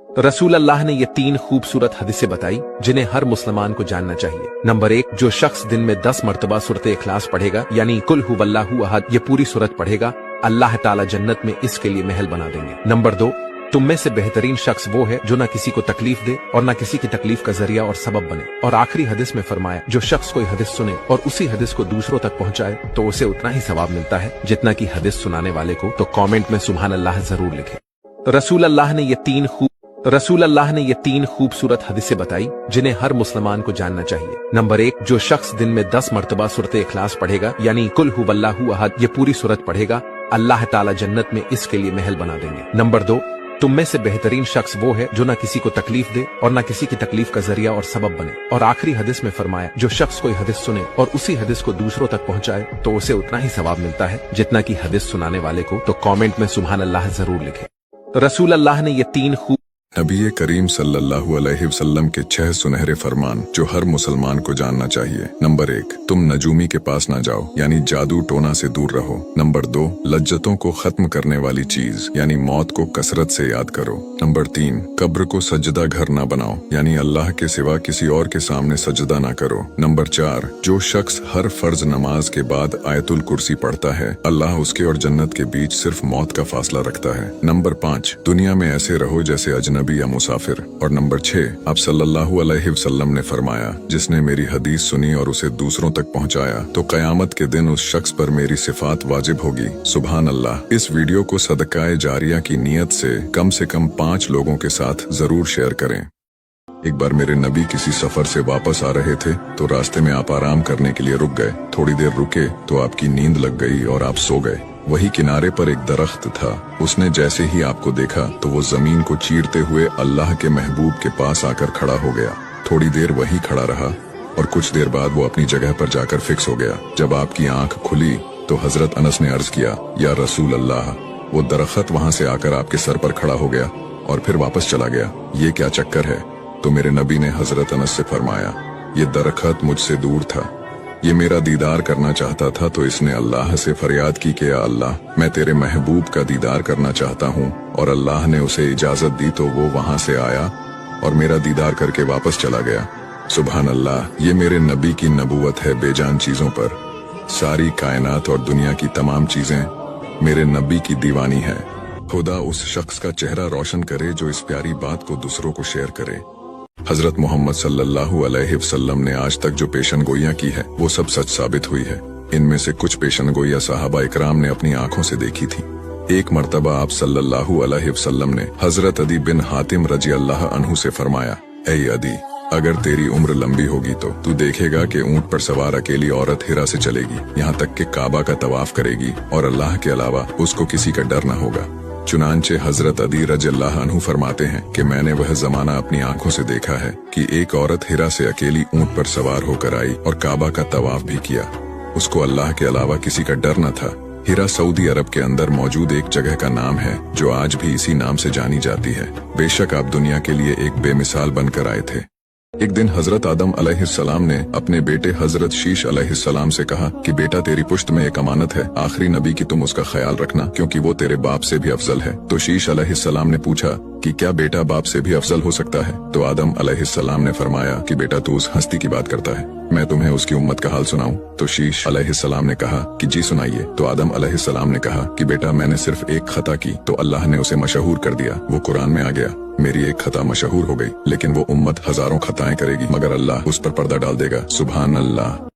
रसूल अल्लाह ने ये 3 खूबसूरत हदीसें बताई जिन्हें हर मुसलमान को जानना चाहिए। नंबर 1, जो शख्स दिन में 10 मरतबा सूरत इखलास पढ़ेगा यानी कुल हुवल्लाहु अहद, ये पूरी सूरत पढ़ेगा, अल्लाह ताला जन्नत में इसके लिए महल बना देंगे। नंबर 2, तुम में से बेहतरीन शख्स वो है जो ना किसी को तकलीफ दे और ना किसी की तकलीफ का जरिया और सबब बने। और आखिरी हदीस में फरमाया, जो शख्स कोई हदीस सुने और उसी हदीस को दूसरों तक पहुंचाए तो उसे उतना ही सवाब मिलता है जितना कि हदीस सुनाने वाले को। तो कमेंट में सुभान अल्लाह जरूर लिखें। रसूल अल्लाह ने ये 3 खूबसूरत हदीसें बताई जिन्हें हर मुसलमान को जानना चाहिए। नंबर 1, जो शख्स दिन में 10 मरतबा सूरत इखलास पढ़ेगा यानी कुल हुवल्लाहु अहद, ये पूरी सूरत पढ़ेगा, अल्लाह ताला जन्नत में इसके लिए महल बना देंगे। नंबर 2, तुम में से बेहतरीन शख्स वो है जो ना किसी को तकलीफ दे और ना किसी की तकलीफ का जरिया और सबब बने। और आखिरी हदीस में फरमाया, जो शख्स कोई हदीस सुने और उसी हदीस को दूसरों तक पहुंचाए तो उसे उतना ही सवाब मिलता है जितना कि हदीस सुनाने वाले को। तो कमेंट में सुभान अल्लाह जरूर लिखें। रसूल अल्लाह ने ये 3 नबी करीम सल्लल्लाहु अलैहि वसल्लम के 6 सुनहरे फरमान जो हर मुसलमान को जानना चाहिए। नंबर 1, तुम नजूमी के पास ना जाओ यानी जादू टोना से दूर रहो। नंबर 2, लज्जतों को खत्म करने वाली चीज यानी मौत को कसरत से याद करो। नंबर 3, कब्र को सजदा घर ना बनाओ यानी अल्लाह के सिवा किसी और के सामने सजदा ना करो। नंबर 4, जो शख्स हर फर्ज नमाज के बाद आयतुल कुर्सी पढ़ता है, अल्लाह उसके और जन्नत के बीच सिर्फ मौत का फासला रखता है। नंबर 5, दुनिया में ऐसे रहो जैसे अजनबी या मुसाफिर। और नंबर 6, आप सल्लल्लाहु अलैहि वसल्लम ने फरमाया, जिसने मेरी हदीस सुनी और उसे दूसरों तक पहुंचाया तो कयामत के दिन उस शख्स पर मेरी सिफात वाजिब होगी। सुभान अल्लाह। इस वीडियो को सदकाए जारिया की नीयत से कम 5 लोगों के साथ जरूर शेयर करें। एक बार मेरे नबी किसी सफर से वापस आ रहे थे तो रास्ते में आप आराम करने के लिए रुक गए। थोड़ी देर रुके तो आपकी नींद लग गई और आप सो गए। वही किनारे पर एक दरख्त था। उसने जैसे ही आपको देखा तो वो जमीन को चीरते हुए अल्लाह के महबूब के पास आकर खड़ा हो गया। थोड़ी देर वही खड़ा रहा और कुछ देर बाद वो अपनी जगह पर जाकर फिक्स हो गया। जब आपकी आंख खुली तो हजरत अनस ने अर्ज किया, या रसूल अल्लाह, वो दरख्त वहां से आकर आपके सर पर खड़ा हो गया और फिर वापस चला गया, ये क्या चक्कर है? तो मेरे नबी ने हजरत अनस से फरमाया, ये दरख्त मुझसे दूर था, ये मेरा दीदार करना चाहता था तो इसने अल्लाह से फरियाद की कि या अल्लाह, मैं तेरे महबूब का दीदार करना चाहता हूँ, और अल्लाह ने उसे इजाजत दी तो वो वहां से आया और मेरा दीदार करके वापस चला गया। सुभान अल्लाह। ये मेरे नबी की नबूवत है बेजान चीजों पर। सारी कायनात और दुनिया की तमाम चीजें मेरे नबी की दीवानी है। खुदा उस शख्स का चेहरा रोशन करे जो इस प्यारी बात को दूसरों को शेयर करे। हजरत मोहम्मद सल्लल्लाहु अलैहि वसल्लम ने आज तक जो पेशन गोइयां की है वो सब सच साबित हुई है। इनमें से कुछ पेशन गोइयां साहबा इकराम ने अपनी आंखों से देखी थी। एक मर्तबा आप सल्लल्लाहु अलैहि वसल्लम ने हजरत अदी बिन हातिम रजी अल्लाह अन्हु से फरमाया, ऐ अदी, अगर तेरी उम्र लंबी होगी तो तू देखेगा कि ऊंट पर सवार अकेली औरत हिरा से चलेगी, यहाँ तक कि काबा का तवाफ करेगी और अल्लाह के अलावा उसको किसी का डर न होगा। चुनांचे हजरत अदी रज़ियल्लाहु अन्हु फरमाते हैं कि मैंने वह जमाना अपनी आंखों से देखा है कि एक औरत हिरा से अकेली ऊंट पर सवार होकर आई और काबा का तवाफ भी किया। उसको अल्लाह के अलावा किसी का डर न था। हिरा सऊदी अरब के अंदर मौजूद एक जगह का नाम है जो आज भी इसी नाम से जानी जाती है। बेशक आप दुनिया के लिए एक बेमिसाल बनकर आए थे। एक दिन हजरत आदम अलैहिस्सलाम ने अपने बेटे हजरत शीश अलैहिस्सलाम से कहा कि बेटा, तेरी पुश्त में एक अमानत है, आखिरी नबी की तुम उसका ख्याल रखना क्योंकि वो तेरे बाप से भी अफजल है। तो शीश अलैहिस्सलाम ने पूछा कि क्या बेटा बाप से भी अफजल हो सकता है? तो आदम अलैहिस्सलाम ने फरमाया कि बेटा, तू उस हस्ती की बात करता है, मैं तुम्हें उसकी उम्मत का हाल सुनाऊं? तो शीश अलैहिस्सलाम ने कहा कि जी सुनाइए। तो आदम अलैहिस्सलाम ने कहा कि बेटा, मैंने सिर्फ एक खता की तो अल्लाह ने उसे मशहूर कर दिया, वो कुरान में आ गया। मेरी एक खता मशहूर हो गई, लेकिन वो उम्मत हजारों खताएं करेगी मगर अल्लाह उस पर पर्दा डाल देगा। सुभान अल्लाह।